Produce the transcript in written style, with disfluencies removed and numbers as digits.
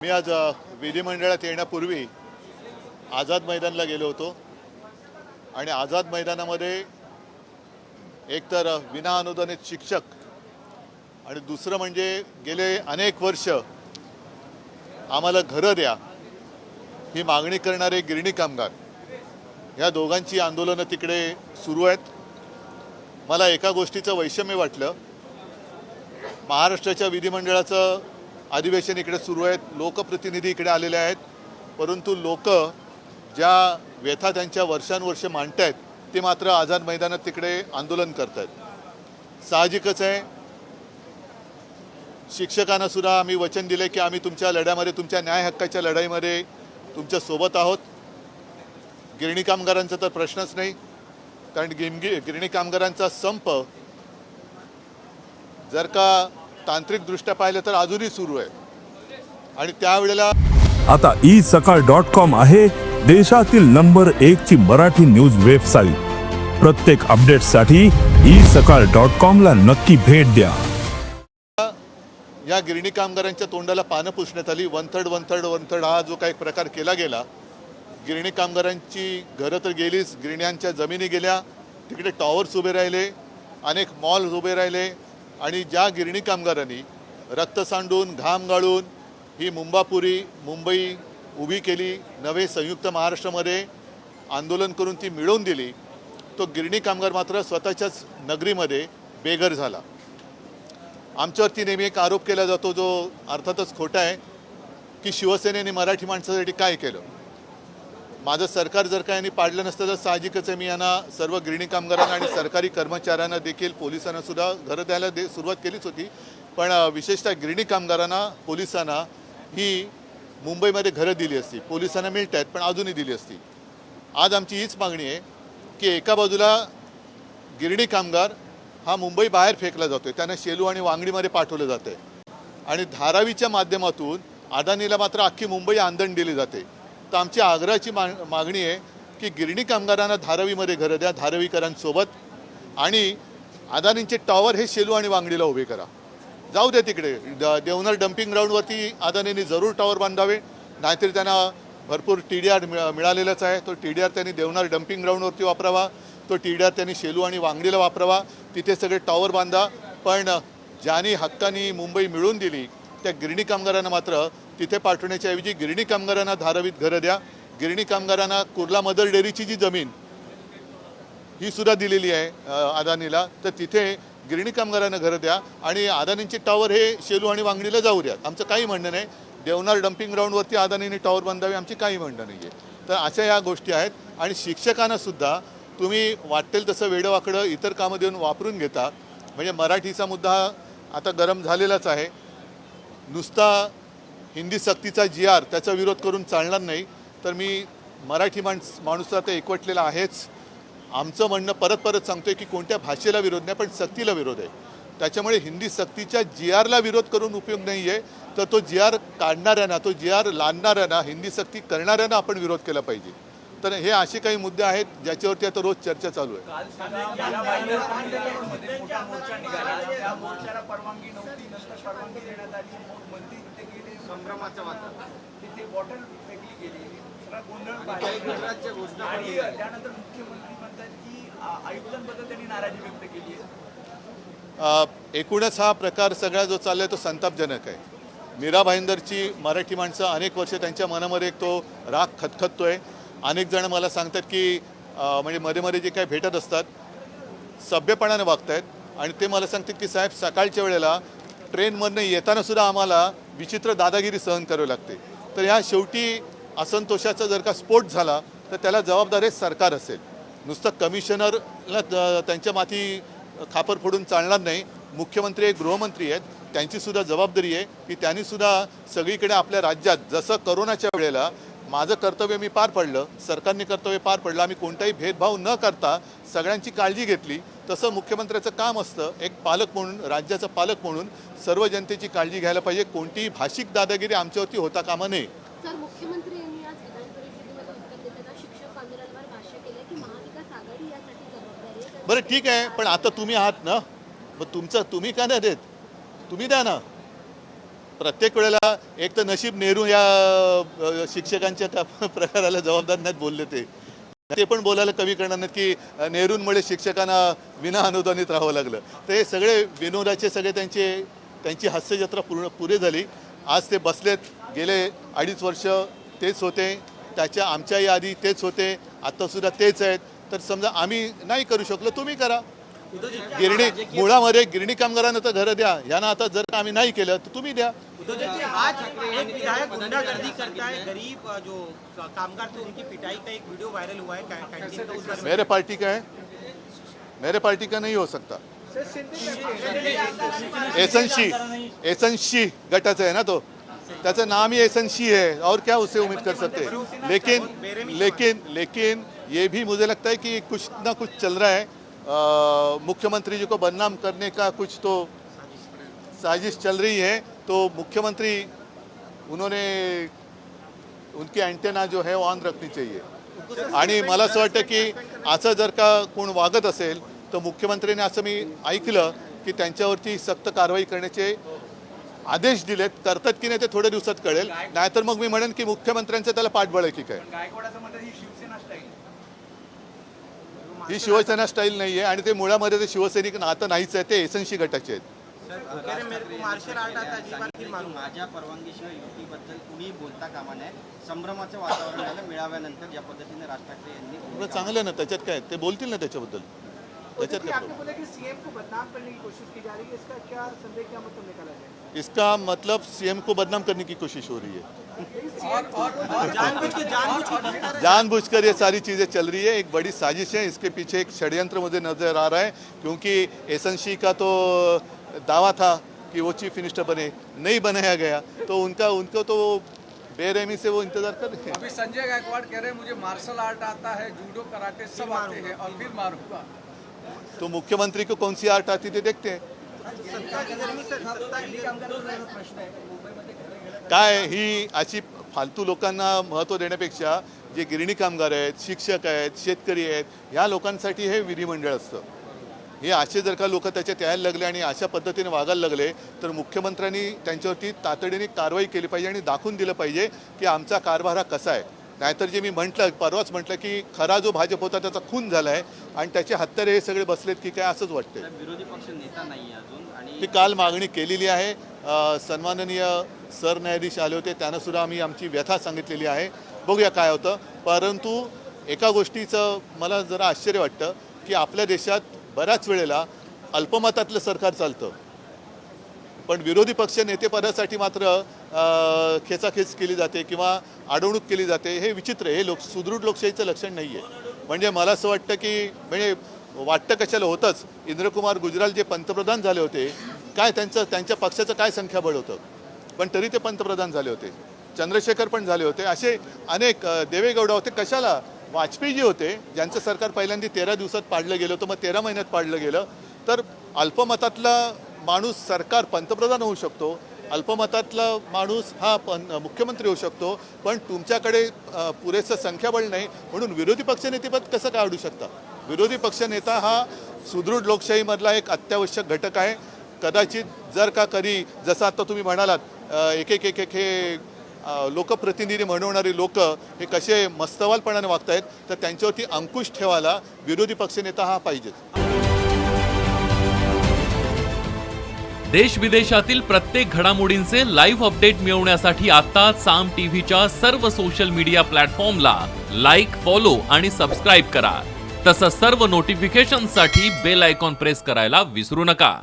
मी आज विधिमंडळात येण्यापूर्वी आझाद मैदानला गेलो होतो आणि आझाद मैदानामध्ये एकतर विनाअनुदानित शिक्षक आणि दुसरं म्हणजे गेले अनेक वर्ष आम्हाला घरं द्या ही मागणी करणारे गिरणी कामगार ह्या दोघांची आंदोलनं तिकडे सुरू आहेत। मला एका गोष्टीचं वैषम्य वाटलं, महाराष्ट्राच्या विधिमंडळाचं अधिवेशन इकडे सुरू आहेत, लोकप्रतिनिधी इकडे आलेले आहेत, परंतु लोक ज्या व्यथा त्यांच्या वर्षानुवर्ष मांडत आहेत ते मात्र आझाद मैदानात तिकडे आंदोलन करत आहेत। साहजिकच आहे, शिक्षकांना सुद्धा आम्ही वचन दिले की आम्ही तुमच्या लढ्यामध्ये, तुमच्या न्याय हक्काच्या लढाईमध्ये तुमच्या सोबत आहोत। गिरणी कामगारांचा तर प्रश्नच नाही, कारण गिरणी कामगारांचा संप जर का तांत्रिकदृष्ट्या पाहिलं तर अजूनही सुरू आहे आणि त्यावेळेला आता isakal.com आहे देशातील नंबर 1 ची मराठी न्यूज वेबसाईट। प्रत्येक अपडेटसाठी isakal.com ला नक्की भेट द्या। या गिरणी कामगारांच्या तोंडाला पानं पुसण्यात आली। वन थर्ड हा जो काही प्रकार केला गेला, गिरणी कामगारांची घरं तर गेलीच, गिरण्यांच्या जमिनी गेल्या, तिकडे टॉवर्स उभे राहिले, अनेक मॉल्स उभे राहिले आणि ज्या गिरणी कामगारांनी रक्त सांडून घाम गाळून ही मुंबई उभी केली, नवे संयुक्त महाराष्ट्रामध्ये आंदोलन करून ती मिळवून दिली, तो गिरणी कामगार मात्र स्वतःच्याच नगरीमध्ये बेघर झाला। आमच्यावरती नेहमी एक आरोप केला जातो जो अर्थातच खोटा आहे की शिवसेनेने मराठी माणसासाठी काय केलं। माझं सरकार जर का यांनी पाडलं नसतं तर साहजिकच आहे, मी यांना सर्व गिरणी कामगारांना आणि सरकारी कर्मचाऱ्यांना देखील, पोलिसांना सुद्धा घरं द्यायला सुरुवात केलीच होती, पण विशेषतः गिरणी कामगारांना, पोलिसांना ही मुंबईमध्ये घरं दिली असती। पोलिसांना मिळत आहेत पण अजूनही दिली असती। आज आमची हीच मागणी आहे की एका बाजूला गिरणी कामगार हा मुंबई बाहेर फेकला जातो आहे, त्यांना शेलू आणि वांगडीमध्ये पाठवलं जातं आहे आणि धारावीच्या माध्यमातून अदानीला मात्र अख्खी मुंबई आंदण दिली जाते। तर आमची आग्रहाची मागणी आहे की गिरणी कामगारांना धारावीमध्ये घरं द्या धारावीकरांसोबत, आणि अदानींचे टॉवर हे शेलू आणि वांगडीला उभे करा, जाऊ द्या तिकडे। देवनार डम्पिंग ग्राउंडवरती अदानींनी जरूर टॉवर बांधावे, नाहीतरी त्यांना भरपूर TDR मिळालेलाच आहे, तो TDR त्यांनी देवनार डम्पिंग ग्राउंडवरती वापरावा, तो TDR त्यांनी शेलू आणि वांगडीला वापरावा, तिथे सगळे टॉवर बांधा। पण ज्यांनी हक्कानी मुंबई मिळवून दिली त्या गिरणी कामगारांना मात्र तिथे पाठवण्याच्या ऐवजी गिरणी कामगारांना धारावीत घरं द्या। गिरणी कामगारांना कुर्ला मदर डेअरीची जी जमीन ही सुद्धा दिलेली आहे अदानीला, तर तिथे गिरणी कामगारांना घरं द्या आणि अदानींचे टॉवर हे शेलू आणि वांगडीला जाऊ द्या। आमचं काही म्हणणं नाही, देवनार डम्पिंग ग्राउंडवरती अदानीने टॉवर बांधावे, आमची काही म्हणणं नाही आहे। तर अशा या गोष्टी आहेत आणि शिक्षकांना सुद्धा तुम्ही वाटेल तसं वेडंवाकडं इतर कामं देऊन वापरून घेता। म्हणजे मराठीचा मुद्दा आता गरम झालेलाच आहे, नुसता हिंदी सक्तीचा GR त्याचा विरोध करून चालणार नाही। तर मी मराठी माणूस आता एकवटलेला आहेच। आमचं म्हणणं परत सांगतोय की कोणत्या भाषेला विरोध नाही, पण सक्तीला विरोध आहे। त्याच्यामुळे हिंदी सक्तीच्या GRला विरोध करून उपयोग नाही आहे, तर तो GR काढणाऱ्यांना, तो GR लादणाऱ्यांना, हिंदी सक्ती करणाऱ्यांना आपण विरोध केला पाहिजे। तर हे असे काही मुद्दे आहेत ज्याच्यावरती आता रोज चर्चा चालू आहे। एकूणच हा प्रकार सगळा जो चाललाय तो संतापजनक आहे। मीरा भाईंदरची मराठी माणसं अनेक वर्ष त्यांच्या मनामध्ये एक तो राग खतखततोय। अनेक जण मला सांगतात की म्हणजे मध्ये जे काही भेटत असतात सभ्यपणाने वागतायत आणि ते मला सांगतात की साहेब सकाळच्या वेळेला ट्रेनमधनं येताना सुद्धा आम्हाला विचित्र दादागिरी सहन करावी लागते। तर ह्या शेवटी असंतोषाचा जर का स्फोट झाला तर त्याला जबाबदार हे सरकार असेल, नुसतं कमिशनरला त्यांच्या माथी खापर फोडून चालणार नाही। मुख्यमंत्री एक गृहमंत्री आहेत, त्यांचीसुद्धा जबाबदारी आहे की त्यांनीसुद्धा सगळीकडे आपल्या राज्यात, जसं करोनाच्या वेळेला माझं कर्तव्य मी पार पडलं, सरकारने कर्तव्य पार पडलं, आम्ही कोणताही भेदभाव न करता सगळ्यांची काळजी घेतली, तसं मुख्यमंत्र्याचं काम असतं। एक पालक म्हणून, राज्याचा पालक म्हणून सर्व जनतेची काळजी घ्यायला पाहिजे। कोणतीही भाषिक दादागिरी आमच्यावरती होता कामा नये। सर, मुख्यमंत्री यांनी आज विधान परिषदेमध्ये उत्तर देताना शिक्षक आंदोलनावर भाष्य केले की महाविकास आघाडी यासाठी जबाबदारी आहे। बरं ठीक आहे, पण आता तुम्ही आहात ना, मग तुम्ही का नाही देत, तुम्ही द्या ना। प्रत्येक वेळेला एक तर नशीब नेहरू या शिक्षकांच्या त्या प्रकाराला जबाबदार नाहीत बोलले ते पण बोलायला कमी करणार नाहीत की नेहरूंमुळे शिक्षकांना विना अनुदानित राहावं लागलं. तर हे सगळे विनोदाचे सगळे त्यांची हास्यजत्रा पुरे झाली. आज ते बसलेत. गेले 2.5 वर्ष तेच होते, आमच्याही आधी तेच होते, आत्तासुद्धा तेच आहेत. तर समजा आम्ही नाही करू शकलो, तुम्ही करा. मुळामध्ये गिरणी कामगारांना तर घरं द्या, यांना आता जर आम्ही नाही केलं तर तुम्ही द्या. आज एक विधायक गुंडागर्दी करता है, गरीब जो कामगार थे उनकी पिटाई का एक वीडियो वायरल हुआ है कैंटीन का, उस बारे में मेरे पार्टी का है, मेरे पार्टी का नहीं हो सकता. एसएनसी गटाचा आहे ना तो, त्याचं नाम ही एसएनसी है और क्या उससे उम्मीद कर सकते. लेकिन ये भी मुझे लगता है कि कुछ ना कुछ चल रहा है. मुख्यमंत्री जी को बदनाम करने का कुछ तो साजिश चल रही है. तो मुख्यमंत्री उनकी अँटेना जो है ऑन रखनी चाहिए. आणि मला असं वाटतं की असं जर का कोण वागत असेल तर मुख्यमंत्र्यांनी असं मी ऐकलं की त्यांच्यावरती सक्त कारवाई करण्याचे आदेश दिलेत. करतात की नाही ते थोड्या दिवसात कळेल. नाहीतर मग मी म्हणेन की मुख्यमंत्र्यांचं त्याला पाठबळ आहे की काय. ही शिवसेना स्टाईल नाही आहे आणि ते मुळामध्ये ते शिवसैनिक नातं नाहीच आहे, ते एसएनसी गटाचे आहेत. मार्शल आर्ट आता अजिबात फिर मानू. माझ्या परवानगीशिवाय युतीबद्दल कुणी बोलता कामा नये. संभ्रमाचं वातावरण झालं मेळाव्यानंतर ज्या पद्धतीने राज ठाकरे यांनी चांगलं ना, त्याच्यात काय ते बोलतील ना त्याच्याबद्दल. त्याच्यात काय आपने बोला कि सीएम को बदनाम करने की कोशिश की जा रही है, इसका क्या संदेह, क्या मतलब निकाला जाए? इसका मतलब सीएम को बदनाम करने की कोशिश हो रही है. जानबूझकर ये सारी चीज़ें चल रही है. एक बड़ी साजिश है, इसके पीछे एक षड्यंत्र मुझे नजर आ रहा है. क्योंकि एसएनसी का तो दावा था कि वो चीफ मिनिस्टर बने, नहीं बनाया गया, तो उनको तो बेरहमी से वो इंतजार कर रहे हैं. अभी संजय गायकवाड़ कह रहे हैं मुझे मार्शल आर्ट आता है, जूडो कराटे सब आते हैं और फिर मारूंगा. तो मुख्यमंत्री को कौन सी आर्ट आती थी देखते हैं. काय ही अशी फालतू लोकांना महत्त्व देण्यापेक्षा जे गिरणी कामगार आहेत, शिक्षक आहेत, शेतकरी आहेत, ह्या लोकांसाठी हे विधिमंडळ असतं. हे असे जर का लोक त्याच्यात यायला लागले आणि अशा पद्धतीने वागायला लागले तर मुख्यमंत्र्यांनी त्यांच्यावरती तातडीने कारवाई केली पाहिजे आणि दाखवून दिलं पाहिजे की आमचा कारभार हा कसा आहे. नाहीतर जे मी परवाच म्हटलं की खरा जो भाजप होता त्याचा खून झाला आहे आणि त्याचे हत्यारे हे सगळे बसलेत की काय असंच वाटतंय. विरोधी पक्ष नेता नाही अजून आणि ती काल मागणी केलेली आहे. सन्माननीय सरन्यायाधीश आले होते, त्यांना सुद्धा आम्ही आमची व्यथा सांगितलेली आहे. बघूया काय होतं. परंतु एका गोष्टीचं मला जरा आश्चर्य वाटतं की आपल्या देशात बऱ्याच वेळेला अल्पमतातलं सरकार चालतं, पण विरोधी पक्ष नेतेपदासाठी मात्र खेचाखेच केली जाते किंवा अडवणूक केली जाते. हे विचित्र आहे. हे सुदृढ लोकशाहीचं लक्षण नाही आहे. म्हणजे मला असं वाटतं की म्हणजे वाटतं कशाला होतंच. इंद्रकुमार गुजराल जे पंतप्रधान झाले होते, काय त्यांच्या पक्षाचं काय संख्याबळ होतं, पण तरी ते पंतप्रधान झाले होते. चंद्रशेखर पण झाले होते. असे अनेक देवेगौडा होते. कशाला वाजपेयी जे होते, ज्यांचं सरकार पहिल्यांदा 13 दिवसात पाडलं गेलं होतं, मग 13 महिन्यात पाडलं गेलं. तर अल्पमतातला माणूस सरकार पंतप्रधान होऊ शकतो, अल्पमतातला माणूस हा मुख्यमंत्री होऊ शकतो, पण तुमच्याकडे पुरेसं संख्याबळ नाही म्हणून विरोधी पक्षनेतेपद कसं काय अडू शकता. विरोधी पक्षनेता हा सुदृढ लोकशाहीमधला एक अत्यावश्यक घटक आहे. कदाचित जर का कधी जसं आता तुम्ही म्हणालात एक हे लोकप्रतिनिधी म्हणवणारी लोक हे कसे मस्तवालपणाने वागत आहेत, तर त्यांच्यावरती अंकुश ठेवायला विरोधी पक्षनेता हा पाहिजे. देश विदेशातील प्रत्येक घडामोडींचे लाईव्ह अपडेट मिळवण्यासाठी आता साम टीव्हीच्या सर्व सोशल मीडिया प्लॅटफॉर्मला लाईक, फॉलो आणि सबस्क्राईब करा. तसंच सर्व नोटिफिकेशनसाठी बेल आयकॉन प्रेस करायला विसरू नका.